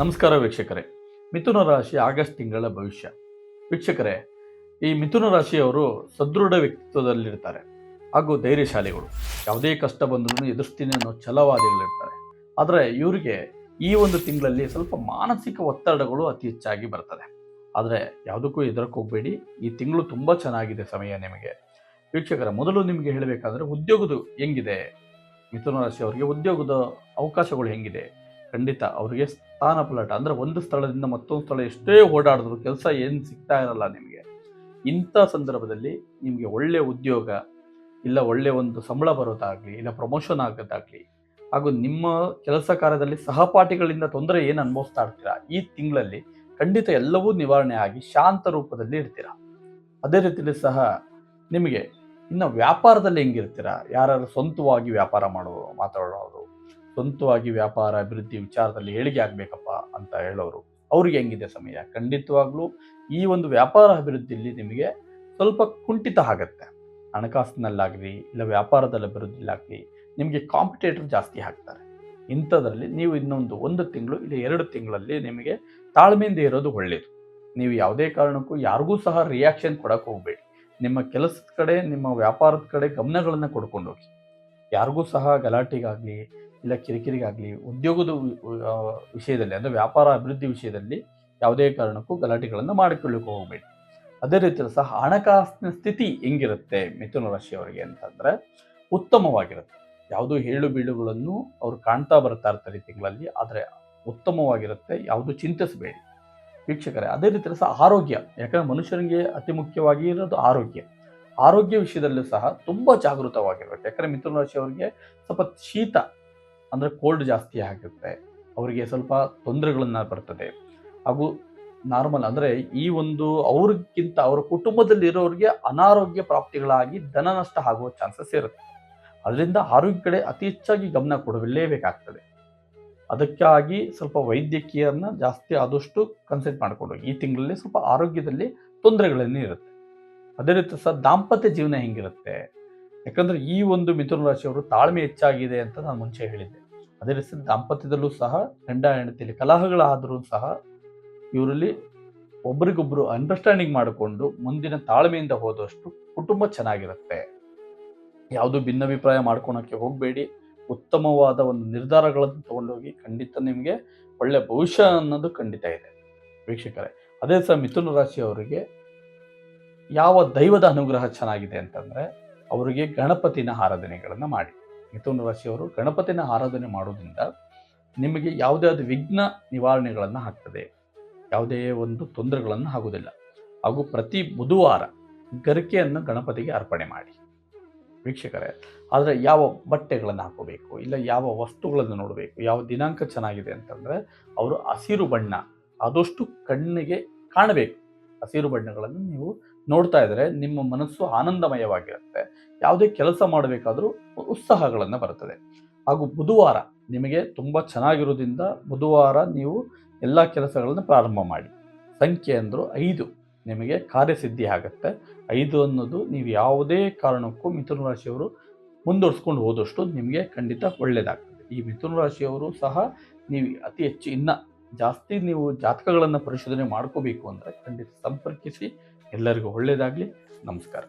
ನಮಸ್ಕಾರ ವೀಕ್ಷಕರೇ. ಮಿಥುನ ರಾಶಿ ಆಗಸ್ಟ್ ತಿಂಗಳ ಭವಿಷ್ಯ. ವೀಕ್ಷಕರೇ, ಈ ಮಿಥುನ ರಾಶಿಯವರು ಸದೃಢ ವ್ಯಕ್ತಿತ್ವದಲ್ಲಿರ್ತಾರೆ ಹಾಗೂ ಧೈರ್ಯಶಾಲಿಗಳು. ಯಾವುದೇ ಕಷ್ಟ ಬಂದರೂ ಎದುರಿಸ್ತೀನಿ ಅನ್ನೋ ಛಲವಾದಿಗಳಿರ್ತಾರೆ. ಆದರೆ ಇವರಿಗೆ ಈ ಒಂದು ತಿಂಗಳಲ್ಲಿ ಸ್ವಲ್ಪ ಮಾನಸಿಕ ಒತ್ತಡಗಳು ಅತಿ ಹೆಚ್ಚಾಗಿ ಬರ್ತದೆ. ಆದರೆ ಯಾವುದಕ್ಕೂ ಹೆದರಕ್ಕೆ ಹೋಗಬೇಡಿ. ಈ ತಿಂಗಳು ತುಂಬ ಚೆನ್ನಾಗಿದೆ ಸಮಯ ನಿಮಗೆ. ವೀಕ್ಷಕರೇ, ಮೊದಲು ನಿಮಗೆ ಹೇಳಬೇಕಾದ್ರೆ ಉದ್ಯೋಗದ ಹೆಂಗಿದೆ, ಮಿಥುನ ರಾಶಿಯವರಿಗೆ ಉದ್ಯೋಗದ ಅವಕಾಶಗಳು ಹೆಂಗಿದೆ. ಖಂಡಿತ ಅವರಿಗೆ ಸ್ಥಾನ ಪಲಟ ಅಂದರೆ ಒಂದು ಸ್ಥಳದಿಂದ ಮತ್ತೊಂದು ಸ್ಥಳ ಎಷ್ಟೇ ಓಡಾಡಿದ್ರು ಕೆಲಸ ಏನು ಸಿಗ್ತಾ ಇರಲ್ಲ ನಿಮಗೆ. ಇಂಥ ಸಂದರ್ಭದಲ್ಲಿ ನಿಮಗೆ ಒಳ್ಳೆಯ ಉದ್ಯೋಗ ಇಲ್ಲ ಒಳ್ಳೆಯ ಒಂದು ಸಂಬಳ ಬರೋದಾಗಲಿ ಇಲ್ಲ ಪ್ರಮೋಷನ್ ಆಗೋದಾಗಲಿ ಹಾಗೂ ನಿಮ್ಮ ಕೆಲಸ ಕಾರ್ಯದಲ್ಲಿ ಸಹಪಾಠಿಗಳಿಂದ ತೊಂದರೆ ಏನು ಅನುಭವಿಸ್ತಾ ಇರ್ತೀರಾ, ಈ ತಿಂಗಳಲ್ಲಿ ಖಂಡಿತ ಎಲ್ಲವೂ ನಿವಾರಣೆ ಆಗಿ ಶಾಂತ ರೂಪದಲ್ಲಿ ಇರ್ತೀರಾ. ಅದೇ ರೀತಿಯಲ್ಲಿ ಸಹ ನಿಮಗೆ ಇನ್ನು ವ್ಯಾಪಾರದಲ್ಲಿ ಹೆಂಗಿರ್ತೀರಾ, ಯಾರು ಸ್ವಂತವಾಗಿ ವ್ಯಾಪಾರ ಮಾತಾಡೋರು, ಸ್ವಂತವಾಗಿ ವ್ಯಾಪಾರ ಅಭಿವೃದ್ಧಿ ವಿಚಾರದಲ್ಲಿ ಏಳಿಗೆ ಆಗಬೇಕಪ್ಪ ಅಂತ ಹೇಳೋರು, ಅವ್ರಿಗೆ ಹೆಂಗಿದೆ ಸಮಯ. ಖಂಡಿತವಾಗ್ಲೂ ಈ ಒಂದು ವ್ಯಾಪಾರ ಅಭಿವೃದ್ಧಿಯಲ್ಲಿ ನಿಮಗೆ ಸ್ವಲ್ಪ ಕುಂಠಿತ ಆಗುತ್ತೆ. ಹಣಕಾಸಿನಲ್ಲಾಗಲಿ ಇಲ್ಲ ವ್ಯಾಪಾರದಲ್ಲಿ ಅಭಿವೃದ್ಧಿಲಾಗಲಿ ನಿಮಗೆ ಕಾಂಪಿಟೇಟರ್ ಜಾಸ್ತಿ ಆಗ್ತಾರೆ. ಇಂಥದ್ರಲ್ಲಿ ನೀವು ಒಂದು ತಿಂಗಳು ಇಲ್ಲ 2 ತಿಂಗಳಲ್ಲಿ ನಿಮಗೆ ತಾಳ್ಮೆಯಿಂದ ಇರೋದು ಒಳ್ಳೆಯದು. ನೀವು ಯಾವುದೇ ಕಾರಣಕ್ಕೂ ಯಾರಿಗೂ ಸಹ ರಿಯಾಕ್ಷನ್ ಕೊಡಕ್ಕೆ ಹೋಗಬೇಡಿ. ನಿಮ್ಮ ಕೆಲಸದ ಕಡೆ ನಿಮ್ಮ ವ್ಯಾಪಾರದ ಕಡೆ ಗಮನಗಳನ್ನು ಕೊಡ್ಕೊಂಡು ಹೋಗಿ. ಯಾರಿಗೂ ಸಹ ಗಲಾಟೆಗಾಗಲಿ ಇಲ್ಲ ಕಿರಿಕಿರಿಗಾಗಲಿ ಉದ್ಯೋಗದ ವಿಷಯದಲ್ಲಿ ಅಂದರೆ ವ್ಯಾಪಾರ ಅಭಿವೃದ್ಧಿ ವಿಷಯದಲ್ಲಿ ಯಾವುದೇ ಕಾರಣಕ್ಕೂ ಗಲಾಟೆಗಳನ್ನು ಮಾಡಿಕೊಳ್ಳಿಕ್ಕೆ ಹೋಗಬೇಡಿ. ಅದೇ ರೀತಿಯಲ್ಲಿ ಸಹ ಹಣಕಾಸಿನ ಸ್ಥಿತಿ ಹೆಂಗಿರುತ್ತೆ ಮಿಥುನ ರಾಶಿಯವರಿಗೆ ಅಂತಂದರೆ ಉತ್ತಮವಾಗಿರುತ್ತೆ. ಯಾವುದೂ ಹೇಳು ಬೀಳುಗಳನ್ನು ಅವರು ಕಾಣ್ತಾ ಬರ್ತಾ ಇರ್ತಾರೆ ಈ ತಿಂಗಳಲ್ಲಿ, ಆದರೆ ಉತ್ತಮವಾಗಿರುತ್ತೆ. ಯಾವುದು ಚಿಂತಿಸಬೇಡಿ ವೀಕ್ಷಕರೇ. ಅದೇ ರೀತಿಯಲ್ಲಿ ಸಹ ಆರೋಗ್ಯ, ಯಾಕಂದರೆ ಮನುಷ್ಯನಿಗೆ ಅತಿ ಮುಖ್ಯವಾಗಿ ಇರೋದು ಆರೋಗ್ಯ ವಿಷಯದಲ್ಲೂ ಸಹ ತುಂಬ ಜಾಗೃತವಾಗಿರುತ್ತೆ. ಯಾಕಂದರೆ ಮಿಥುನ ರಾಶಿಯವರಿಗೆ ಸ್ವಲ್ಪ ಶೀತ ಅಂದರೆ ಕೋಲ್ಡ್ ಜಾಸ್ತಿ ಆಗುತ್ತೆ, ಅವರಿಗೆ ಸ್ವಲ್ಪ ತೊಂದರೆಗಳನ್ನು ಬರ್ತದೆ. ಹಾಗೂ ನಾರ್ಮಲ್ ಅಂದರೆ ಈ ಒಂದು ಅವ್ರಿಗಿಂತ ಅವರ ಕುಟುಂಬದಲ್ಲಿರೋರಿಗೆ ಅನಾರೋಗ್ಯ ಪ್ರಾಪ್ತಿಗಳಾಗಿ ಧನ ನಷ್ಟ ಆಗುವ ಚಾನ್ಸಸ್ ಇರುತ್ತೆ. ಅದರಿಂದ ಆರೋಗ್ಯ ಕಡೆ ಅತಿ ಹೆಚ್ಚಾಗಿ ಗಮನ ಕೊಡಲೇಬೇಕಾಗ್ತದೆ. ಅದಕ್ಕಾಗಿ ಸ್ವಲ್ಪ ವೈದ್ಯಕೀಯರನ್ನ ಜಾಸ್ತಿ ಆದಷ್ಟು ಕನ್ಸಲ್ಟ್ ಮಾಡಿಕೊಂಡು ಈ ತಿಂಗಳಲ್ಲಿ ಸ್ವಲ್ಪ ಆರೋಗ್ಯದಲ್ಲಿ ತೊಂದರೆಗಳೇನೇ ಇರುತ್ತೆ. ಅದೇ ರೀತಿ ಸಹ ದಾಂಪತ್ಯ ಜೀವನ ಹೆಂಗಿರುತ್ತೆ, ಯಾಕಂದರೆ ಈ ಒಂದು ಮಿಥುನ ರಾಶಿಯವರು ತಾಳ್ಮೆ ಹೆಚ್ಚಾಗಿದೆ ಅಂತ ನಾನು ಮುಂಚೆ ಹೇಳಿದ್ದೆ. ಅದೇ ರೀತಿ ದಾಂಪತ್ಯದಲ್ಲೂ ಸಹ ಗಂಡ ಹೆಂಡತಿಯಲ್ಲಿ ಕಲಹಗಳಾದರೂ ಸಹ ಇವರಲ್ಲಿ ಒಬ್ರಿಗೊಬ್ರು ಅಂಡರ್ಸ್ಟ್ಯಾಂಡಿಂಗ್ ಮಾಡಿಕೊಂಡು ಮುಂದಿನ ತಾಳ್ಮೆಯಿಂದ ಹೋದಷ್ಟು ಕುಟುಂಬ ಚೆನ್ನಾಗಿರುತ್ತೆ. ಯಾವುದು ಭಿನ್ನಾಭಿಪ್ರಾಯ ಮಾಡ್ಕೊಳಕ್ಕೆ ಹೋಗಬೇಡಿ. ಉತ್ತಮವಾದ ಒಂದು ನಿರ್ಧಾರಗಳನ್ನು ತಗೊಂಡೋಗಿ ಖಂಡಿತ ನಿಮಗೆ ಒಳ್ಳೆಯ ಭವಿಷ್ಯ ಅನ್ನೋದು ಖಂಡಿತ ಇದೆ ವೀಕ್ಷಕರೇ. ಅದೇ ಸಹ ಮಿಥುನ ರಾಶಿಯವರಿಗೆ ಯಾವ ದೈವದ ಅನುಗ್ರಹ ಚೆನ್ನಾಗಿದೆ ಅಂತಂದರೆ ಅವರಿಗೆ ಗಣಪತಿನ ಆರಾಧನೆಗಳನ್ನು ಮಾಡಿ. ಮಿಥುನ ರಾಶಿಯವರು ಗಣಪತಿನ ಆರಾಧನೆ ಮಾಡೋದ್ರಿಂದ ನಿಮಗೆ ಯಾವುದೇ ವಿಘ್ನ ನಿವಾರಣೆಗಳನ್ನು ಆಗ್ತದೆ, ಯಾವುದೇ ಒಂದು ತೊಂದರೆಗಳನ್ನು ಆಗುವುದಿಲ್ಲ. ಹಾಗೂ ಪ್ರತಿ ಬುಧವಾರ ಗರಿಕೆಯನ್ನು ಗಣಪತಿಗೆ ಅರ್ಪಣೆ ಮಾಡಿ ವೀಕ್ಷಕರೇ. ಆದರೆ ಯಾವ ಬಟ್ಟೆಗಳನ್ನು ಹಾಕೋಬೇಕು ಇಲ್ಲ ಯಾವ ವಸ್ತುಗಳನ್ನು ನೋಡಬೇಕು, ಯಾವ ದಿನಾಂಕ ಚೆನ್ನಾಗಿದೆ ಅಂತಂದರೆ ಅವರು ಹಸಿರು ಬಣ್ಣ ಆದಷ್ಟು ಕಣ್ಣಿಗೆ ಕಾಣಬೇಕು. ಹಸಿರು ಬಣ್ಣಗಳನ್ನು ನೀವು ನೋಡ್ತಾ ಇದ್ದರೆ ನಿಮ್ಮ ಮನಸ್ಸು ಆನಂದಮಯವಾಗಿರುತ್ತೆ. ಯಾವುದೇ ಕೆಲಸ ಮಾಡಬೇಕಾದರೂ ಉತ್ಸಾಹಗಳನ್ನು ಬರುತ್ತದೆ. ಹಾಗೂ ಬುಧವಾರ ನಿಮಗೆ ತುಂಬ ಚೆನ್ನಾಗಿರೋದ್ರಿಂದ ಬುಧವಾರ ನೀವು ಎಲ್ಲ ಕೆಲಸಗಳನ್ನು ಪ್ರಾರಂಭ ಮಾಡಿ. ಸಂಖ್ಯೆ ಅಂದರೂ 5 ನಿಮಗೆ ಕಾರ್ಯಸಿದ್ಧಿ ಆಗುತ್ತೆ. 5 ಅನ್ನೋದು ನೀವು ಯಾವುದೇ ಕಾರಣಕ್ಕೂ ಮಿಥುನ ರಾಶಿಯವರು ಮುಂದುವರಿಸ್ಕೊಂಡು ಹೋದಷ್ಟು ನಿಮಗೆ ಖಂಡಿತ ಒಳ್ಳೆಯದಾಗ್ತದೆ. ಈ ಮಿಥುನ ರಾಶಿಯವರು ಸಹ ನೀವು ಅತಿ ಹೆಚ್ಚು ಇನ್ನು ಜಾಸ್ತಿ ನೀವು ಜಾತಕಗಳನ್ನು ಪರಿಶೋಧನೆ ಮಾಡ್ಕೋಬೇಕು ಅಂದರೆ ಖಂಡಿತ ಸಂಪರ್ಕಿಸಿ. ಎಲ್ಲರಿಗೂ ಒಳ್ಳೆಯದಾಗಲಿ. ನಮಸ್ಕಾರ.